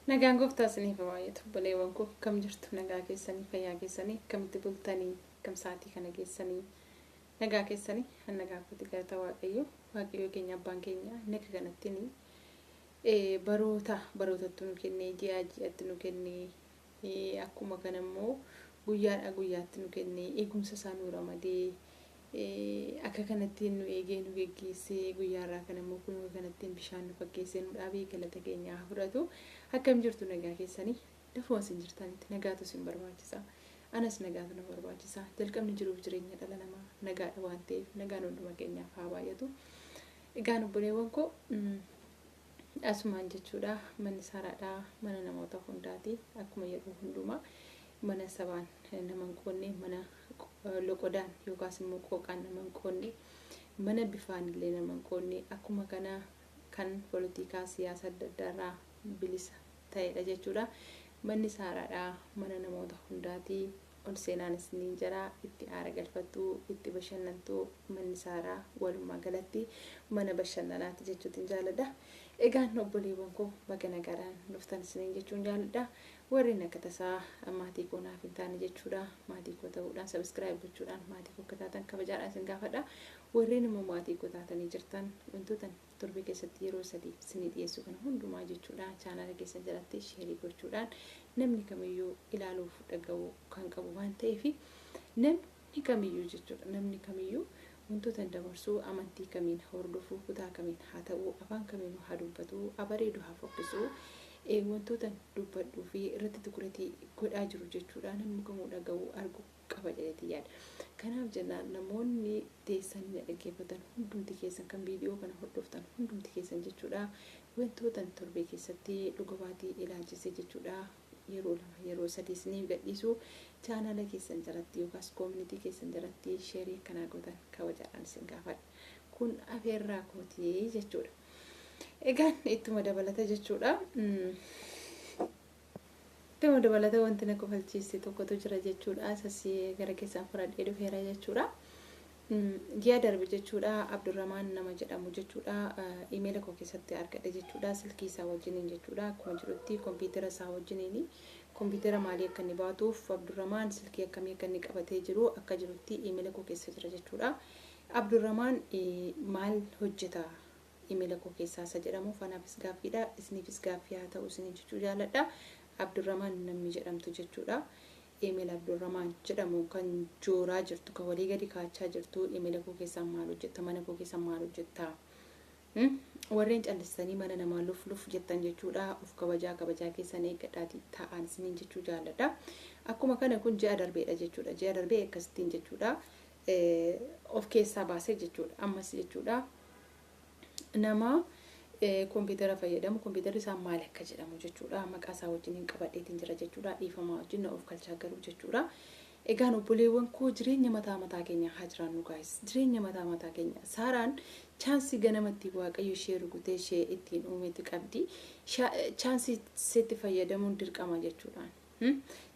Nagaan gooftaa isiniif baay'atu obboleewwan koo kam jirtu nagaa keessanii fayyaa keessanii kamitti bultanii kam sa'aatii kana keessanii nagaa keessanii nagaa kootti galata waaqayyo keenya abbaan keenya naka kanattiin barootatti nu kennee ji'atti nu kennee akkuma kana immoo guyyaatti nu kennee eegumsa isaa nu ramadee akka kanattiin nu eegee nu geggeessee guyyaarraa kana immoo kun kanattiin bishaan nu fakkeessee nu dhaabee galata keenya fudhatu. Akkam jirtu nagaa keessanii dafoo isin jirtanitti nagaatu isin barbaachisa. Anas nagaatu na barbaachisa. Jalqabni jiruuf jireenya dhala namaa nagaadha waan ta'eef nagaan hunduma keenyaaf haa baay'atu. Egaan obboleewwan koo asumaan jechuudha manni saaraadhaa mana namoota hundaati akkuma yeroo hundumaa mana sabaan nama hin qoonne mana loqodaan yookaas immoo qooqaan nama hin qoonne mana bifaan illee nama hin qoonne akkuma kana kan poolitikaa siyaasa adda addaarraa bilisa ta'edha jechuudha. Manni saaraadhaa mana namoota hundaati. Ol seenaanis ni jira itti aara galfattu itti bashannantu manni saaraa walumaa galatti mana bashannanaati jechuutiin jaaladha. Egaan obboleewwan koo baga nagaan dhuftan isiniin jechuun jaaladha. Warreen akka tasaa maatii koo naaf hin taane jechuudha. Maatii koo ta'uudhaan sabiskiraayib gochuudhaan maatii koo akka taatan kabajaadhaan isin gaafadha. Warreen immoo maatii koo taatanii jirtan wantoota torbee keessatti yeroo sadii isinii dhiyeessu kana hundumaa jechuudha. Chaanaala keessa jalatti sheerii gochuudhaan namni kamiyyuu ilaaluuf dhaga'uu kan qabu waan ta'eef namni kamiyyuu jechuudha. Namni kamiyyuu wantoota dabarsuu amantii kamiin hordofuu kutaa kamiin haa ta'uu afaan kamiin haa dubbatu abareedu haa fokkisu wantoota dubbadhuu fi irratti tukureetii godhaa jiru jechuudha. Namni kamuu dhaga'uu argu qaba jedheetii yaada. Kanaaf jennaan namoonni teessanii dhaggeeffatan hundumti keessan kan viidiyoo kana hordoftan hundumti keessan jechuudha. Wantoota torbee keessatti dhugaatii ilaalchise jechuudha. Yeroo sadii isiniif gadhiisu chaanaala keessan jalatti yookaas koomunitii keessan jalatti sheerii kanaa gootan kabajaadhaan isin gaafadha. Kun afeerraa kootii jechuudha. Egaan ittuma dabalata jechuudha. Ittuma dabalata wanti na kofalchiise tokkotu jira jechuudha. Asii gara keessaan fudhadhee dhufeera jechuudha. Ji'a darbe jechuudha Abdurrahman nama jedhamu jechuudha. Imeela koo keessatti argadhe jechuudha. Silkii isaa wajjiniin jechuudha. Akkuma jirutti kompiitara isaa wajjiniin kompiitara maalii akka inni baatuuf Abdurrahman silkii akkamii akka inni qabatee jiru akka jirutti imeela koo keessa jira jechuudha. Abdurrahman maal hojjeta imeela koo keessaa isa jedhamu fanaafis gaaffiidha. Isiniifis gaaffii haa ta'u isiniin jechuu jaaladha. Abdurrahman namni jedhamtu jechuudha. Imeela Abdurrahman jedhamu kan jooraa jirtu kan walii gadi kaachaa jirtu imeela koo keessaa maal hojjetta mana koo keessaa maal hojjetta warreen callisanii mana namaa luf jettan jechuudha. Of kabajaa keessan eeggadhaatii taa'an isiniin jechuu jaaladha. Akkuma kana kun ji'a darbeedha jechuudha. Ji'a darbee akkasittiin jechuudha. Of keessaa baasee jechuudha. Ammas jechuudha. Nama kompiitara fayyadamu kompiitarri isaa maal akka jedhamu jechuudha. Maqaa isaa wajjin qabadheetiin jira jechuudha. Dhiifamaa wajjin of kalchaa garuu jechuudha. Egaan obboleewwan koo jireenya mataa keenya haa jiraannu guys. Jireenya mataa keenya saaraan chaansii ganamatti waaqayyo ishee rukutee ishee ittiin uumetti qabdi. Chaansii seetti fayyadamuun dirqama jechuudhaan.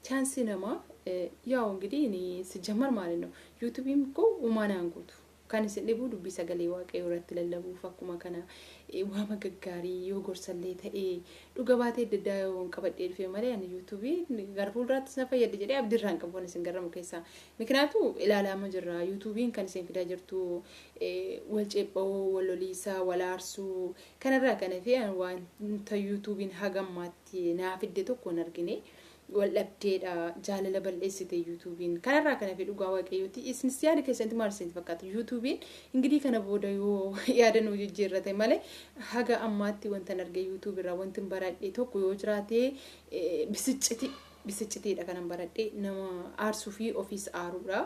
Chaansii nama yaa እንግዲህ እኔ ሲጀመር ማለት ነው ዩቲዩብም እኮ umaanaan guutu kan isin dhibuu dubbii sagalee waaqayyoo irratti lallabuuf akkuma kana waa magaggaarii yoo gorsallee ta'ee dhuga baatee deddaa yoo qabadhee dhufee malee ani yuutuubii gara fuulduraatti isa fayyada jedhee abdirraan qabuun isin garramu keessaa mikinaatu ilaalaama jirra yuutuubiin kan isin fidaa jirtu wal ceephoo wal loliisaa wal aarsuu kanarraa kana fi wanta yuutuubiin hagammaatti naa fidde tokko hin argine wal dhabdeedha jaalala bal'eessite yuutuubiin kanarraa kana fi dhugaa waaqayyooti isinis yaada keessatti maal isin fakkaata yuutuubiin ingirii kana booda yoo yaadannoo jijjiirrate malee haga ammaatti wanta arge yuutuubirraa wanti baradhee tokko yoo jiraate bisiccitiidha kanan baradhee nama aarsuu fi ofiis aaruudha.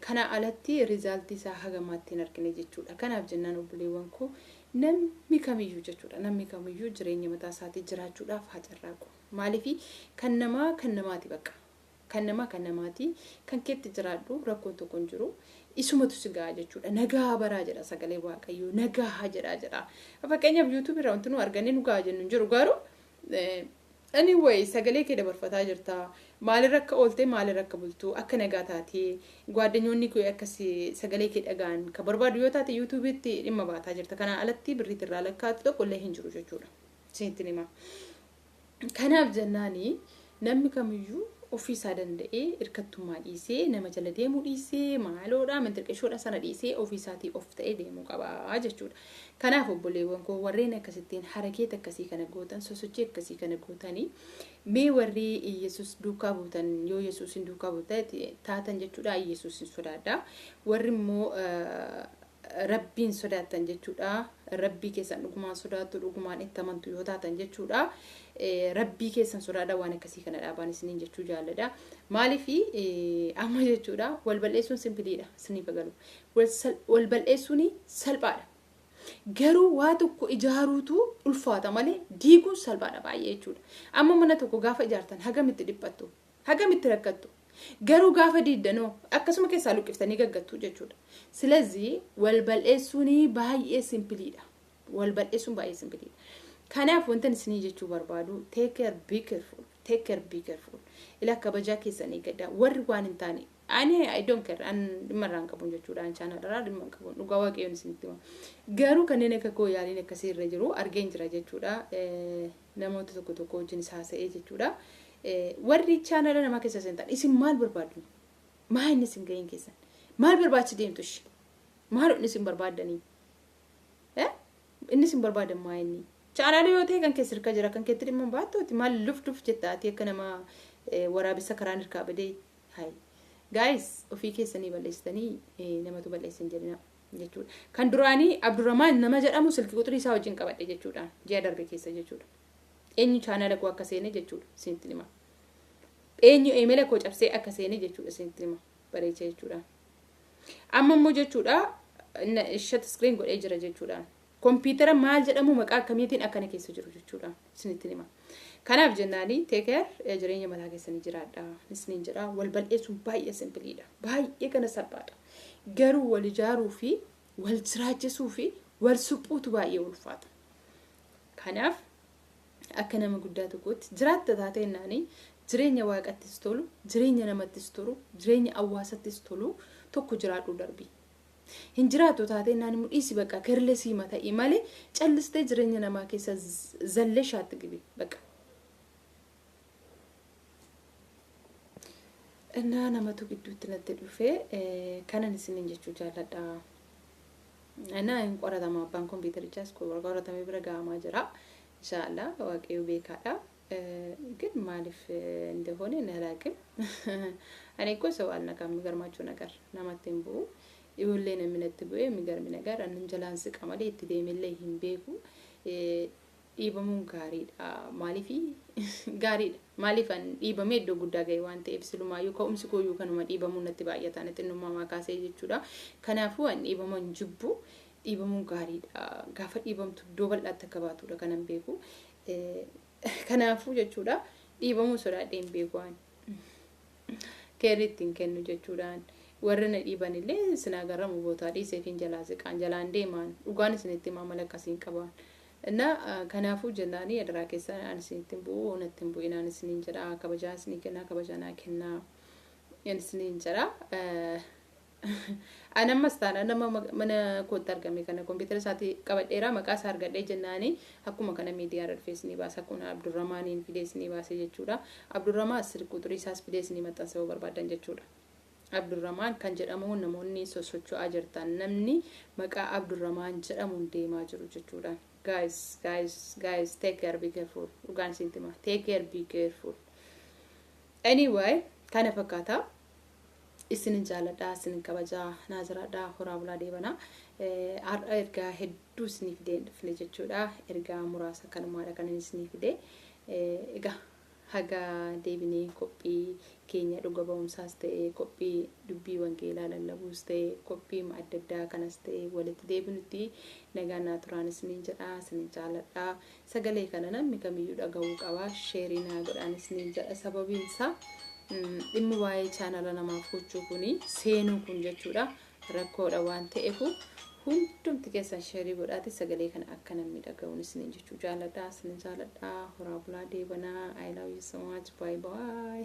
Kana alatti rizaaltii isaa haga ammaatti hin argine jechuudha. Kanaaf jennaan obboleewwan koo namni kamiyyuu jechuudha. Namni kamiyyuu jireenya mataa isaatii jiraachuudhaaf haa carraaqu. Maaliifi kan namaati bakka. Kan namaati kan keetti jiraadhu rakkoon tokko hin jiru. Isumatu si ga'a jechuudha. Nagaa baraa jedha sagalee waaqayyoo. Nagaa jedha. Fakkeenyaaf YouTube irraa wanti nu argannee nu ga'a jennu hin jiru garuu anyway sagalee kee dabarfataa jirta. Maalirra akka oolte maalirra akka bultu akka nagaa taatee gwaaddanyoonni koo akkasii sagalee kee dhagaan ka barbaadu yoo taate YouTube'itti dhimma baataa jirta. Kana alatti birriitti irraa lakkaatu tokko illee hin jiru jechuudha. Siinti nima. kanaaf jennaani namni kamiyyuu ofii isaa danda'ee hirkattummaa dhiisee nama jala deemuu dhiisee maaloodha mantirqishoodha sana dhiisee ofii isaatii of ta'ee deemuu qaba jechuudha. Kanaaf obboleewwan koo warreen akkasittiin harakeet akkasii kana gootan sosochii akkasii kana gootanii mee warri Yesuus duukaa buutan yoo Yesuusin duukaa buutan taatan jechuudha Yesuusin sodaadha. Warri immoo Rabbiin sodaatan jechuudha. Rabbii keessan dhugumaan sodaatu dhugumaan itti amantu yoo taatan jechuudha. Rabbii keessan sodaadha waan akkasii kana dhaabaan isiniin jechuu jaalladha. Maaliifi amma jechuudha wal bal'eessuun simpiidha isiniif galu. Wal bal'eessuun salphaadha. Garuu waa tokko ijaaruutu ulfaata malee diiguun salphaadha baay'ee jechuudha. Amma mana tokko gaafa ijaartan hagamitti dhiphattu hagamitti rakkattu. Garuu gaafa diiddanoo akkasuma keessaa luqqiftanii gaggattu jechuudha. Silazii wal bal'eessuun baay'ee simpiidha. Wal bal'eessuun baay'ee simpiidha. Kanaaf wantan isinii jechuu barbaadu take care be careful. Take care be careful. Ila kabajaa keessanii gaddaa warri waan hin taane I don't care an dhimarraan qabuun jechuudha an chaanalarraa dhimma qabuun dhugaa waaqayyoon isinitti hima. Garuu kanneen akka koo yaaliin akkasii irra jiru argeen jira jechuudha. Namoota tokko tokko wajjin haasa'ee jechuudha. Warri chaanala namaa keessa seentan isin maal barbaadu? Maa inni isin ga'een keessan? Maal barbaachi deemtu ishi? Maal inni isin barbaadanii? Inni isin barbaadan maa inni? Chaanala yoo ta'e kan keessa hirkaa jira kan keetti dhimma baattooti maal luf jettaati akka nama waraabessa karaan hirkaa badee hayi. Guys ofii keessanii balleessitanii namatu balleessan jedhina jechuudha. Kan duraanii Abdurrahman nama jedhamu silkii quxurii isaa wajjin qabadhe jechuudha. Ji'a darbe keessa jechuudha. Eenyu chaanala koo akka seene jechuudha isinitti hima. Eenyu emaila koo cabsee akka seene jechuudha isinitti hima. Bareecha jechuudha. Amma immoo jechuudha shut screen godhee jira jechuudha. Kompiitara maal jedhamu maqaa akkamiitiin akkana keessa jiru jechuudha isinitti hima. Kanaaf jennaani take care jireenya mataa keessanii jiraadha isiniin jedha wal bal'eessuun baay'ee simpiidha. Baay'ee kana salphaadha. Garuu wal ijaaruu fi wal jiraachisuu fi wal suphuutu baay'ee ulfaata. Kanaaf akka nama guddaa tokkotti jiraatta taateennaani jireenya waaqattis tolu, jireenya namattis tolu, jireenya hawaasattis tolu tokko jiraadhu darbii. Hin jiraatu taateennaani mudhiisi bakka kerlesii mataa malee callistee jireenya namaa keessa zallee shaatti gibi bakka. Innaa namatu gidduutti natti dhufee kanan isiniin jechuu jaalladha. Innaa hin qoratama abbaan kompiitarichaas qoratamee bira ga'amaa jira. Inshallah waaqayyo beekaadha. ግን ማለፍ እንደሆነ እናላቅም እኔ እኮ ሰው አልነካም የሚገርማችሁ ነገር ናማቴምቡ ይሁሌን የሚነጥቡ የሚገርም ነገር አንንጀላን ስቀመለ ይትደምለ ይህን ቤኩ ኢበሙን ጋሪዳ ማሊፊ ጋሪዳ ማሊፋን ኢበሜ ዶ ጉዳጋይ ዋንተ ኤብስሉማዩ ከኡምስ ኮዩ ከነማ ኢበሙን ነጥባያታነ ጥኑማ ማካሴ ይቹዳ ከናፉ አን ኢበሙን ጅቡ ኢበሙን ጋሪዳ ጋፈ ኢበምቱ ዶበል አተከባቱ ለከነም ቤኩ Kanaafuu jechuudha dhiibamuu sodaadheen beekuun keeriitiin kennu jechuudhaan warra na dhiiban illee sinaa garramu bootaa dhiiseefiin jalaa siqaan jalaan deemaan dhugaan isinitti maamala akkasiin qaban. Kanaafuu jennaanii adaraa keessa aan isinitti bu'u onatti bu'inaan isiniin jedha kabajaa isinii kennaa kabajanaa kennaa isiniin jedha. Ana mastaan nama mana kootti argame kana kompiitara isaati qabadheera maqaa isaa argadhee jennaani akkuma kana miidiyaa irratti baasa akkuma Abdurrahmaniin fideesni baase jechuudha. Abdurrahman silkii quxurii isaas fideesni maxxansuu barbaadan jechuudha. Abdurrahman kan jedhamu namoonni sosocho'aa jirtan namni maqaa Abdurrahman jedhamuun deemaa jiru jechuudha. Guys take care be careful. Dhugaan isinti hima take care be careful. Anyway kana fakkaata. Isinin jaaladha isinin kabajaa naaziraadha horaa bulaa deebana ergaa hedduu isiniif fide jechuudha ergaa muraasa kanumaadha kan isiniif fide egaa haga deebinee qophii keenya dhuga ba'umsaas ta'e qophii dubbii wangeelaa lallabuus ta'e qophii adda addaa kanas ta'e walitti deebinutti nagaa turaan isinin jedha isinin jaaladha sagalee kana namni kamiyyuu dhaga'uu qaba sheerii naa godhaan isinin jedha sababiin isaa dhimmi waa'ee chaanala namaaf gochuu kuni seenuu kun jechuudha rakkoodha waan ta'eef hundumti keessan sheerii godhaati sagalee kana akka namni dhaga'uun isinin jechuu jaaladha isinin jaaladha horaa bulaa deebanaa I love you so much bye bye.